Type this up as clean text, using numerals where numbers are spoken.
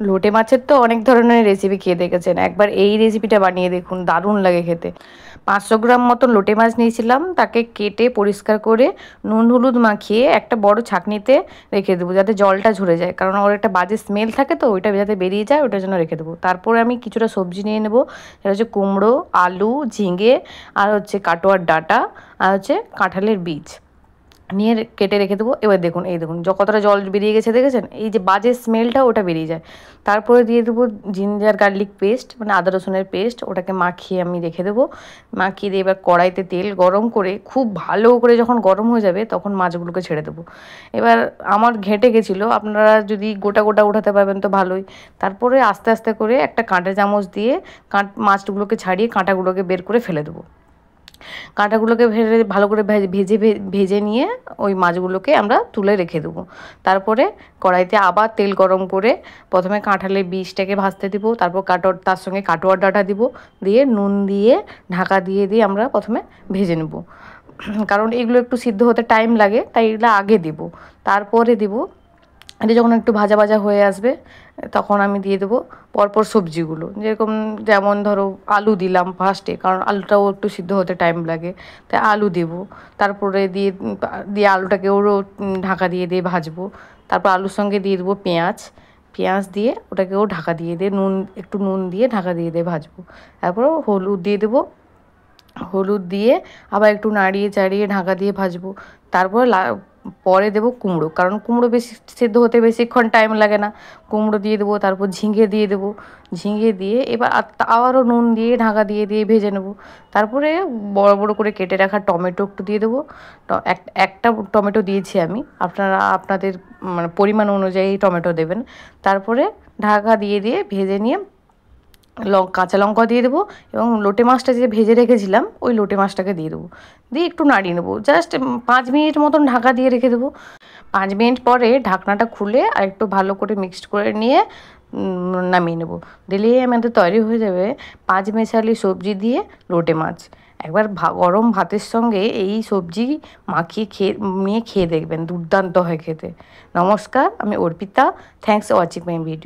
লোটে মাছের তো অনেক ধরনের রেসিপি খেয়ে দেখেছেন, একবার এই রেসিপিটা বানিয়ে দেখুন, দারুণ লাগে খেতে। 500 গ্রাম মতন লোটে মাছ নিয়েছিলাম, তাকে কেটে পরিষ্কার করে নুন হলুদ মাখিয়ে একটা বড় ছাঁকনিতে রেখে দেবো যাতে জলটা ঝরে যায়, কারণ ওর একটা বাজে স্মেল থাকে তো ওইটা যাতে বেরিয়ে যায় ওটার জন্য রেখে দেবো। তারপরে আমি কিছুটা সবজি নিয়ে নেবো, সেটা হচ্ছে কুমড়ো, আলু, ঝিঙে, আর হচ্ছে কাটোয়ার ডাঁটা, আর হচ্ছে কাঁঠালের বীজ নিয়ে কেটে রেখে দেবো। এবার দেখুন, এই দেখুন কতটা জল বেরিয়ে গেছে দেখেছেন, এই যে বাজে স্মেলটা ওটা বেরিয়ে যায়। তারপরে দিয়ে দেবো জিঞ্জার গার্লিক পেস্ট, মানে আদা রসুনের পেস্ট, ওটাকে মাখিয়ে আমি রেখে দেবো। মাখিয়ে দিয়ে এবার কড়াইতে তেল গরম করে খুব ভালো করে যখন গরম হয়ে যাবে তখন মাছগুলোকে ছেড়ে দেবো। এবার আমার ঘেঁটে গেছিলো, আপনারা যদি গোটা গোটা উঠাতে পারবেন তো ভালোই। তারপরে আস্তে আস্তে করে একটা কাঁটা চামচ দিয়ে মাছগুলোকে ছাড়িয়ে কাঁটাগুলোকে বের করে ফেলে দেবো। কাঁটাগুলোকে ভালো করে ভেজে নিয়ে ওই মাছগুলোকে আমরা তুলে রেখে দেবো। তারপরে কড়াইতে আবার তেল গরম করে প্রথমে কাঁঠালের বীজটাকে ভাজতে দিব, তারপর তার সঙ্গে কাটোয়ার ডাঁটা দিব, দিয়ে নুন দিয়ে ঢাকা দিয়ে আমরা প্রথমে ভেজে নেব, কারণ এগুলো একটু সিদ্ধ হতে টাইম লাগে, তাই এগুলো আগে দিব। তারপরে দিব, এটা যখন একটু ভাজা ভাজা হয়ে আসবে তখন আমি দিয়ে দেবো পরপর সবজিগুলো, যেমন ধরো আলু দিলাম ফার্স্টে, কারণ আলুটাও একটু সিদ্ধ হতে টাইম লাগে, তাই আলু দেবো। তারপরে দিয়ে আলুটাকেও ঢাকা দিয়ে ভাজবো। তারপর আলুর সঙ্গে দিয়ে দেবো পেঁয়াজ দিয়ে ওটাকেও ঢাকা দিয়ে একটু নুন দিয়ে ঢাকা দিয়ে ভাজবো। তারপর হলুদ দিয়ে দেবো, হলুদ দিয়ে আবার একটু নাড়িয়ে চাড়িয়ে ঢাকা দিয়ে ভাজবো। তারপর পরে দেবো কুমড়ো, কারণ কুমড়ো বেশি সেদ্ধ হতে বেশিক্ষণ টাইম লাগে না। কুমড়ো দিয়ে দেবো, তারপর ঝিঙে দিয়ে দেবো, ঝিঙে দিয়ে এবার আবারও নুন দিয়ে ঢাকা দিয়ে ভেজে নেবো। তারপরে বড় বড় করে কেটে রাখা টমেটো একটু দিয়ে দেবো, একটা টমেটো দিয়েছি আমি, আপনারা আপনাদের মানে পরিমাণ অনুযায়ী টমেটো দেবেন। তারপরে ঢাকা দিয়ে ভেজে নিয়ে কাঁচা লঙ্কা দিয়ে দেবো, এবং লোটে মাছটা যে ভেজে রেখেছিলাম ওই লোটে মাছটাকে দিয়ে দেবো, দিয়ে একটু নাড়িয়ে নেবো, জাস্ট 5 মিনিট মতন ঢাকা দিয়ে রেখে দেবো। 5 মিনিট পরে ঢাকনাটা খুলে আর একটু ভালো করে মিক্সড করে নিয়ে নামিয়ে নেবো, দিলেই আমাদের তৈরি হয়ে যাবে 5 মেশালি সবজি দিয়ে লোটে মাছ। একবার গরম ভাতের সঙ্গে এই সবজি মাখিয়ে খেয়ে দেখবেন, দুর্দান্ত হয় খেতে। নমস্কার, আমি Arpita, thanks for watching my video.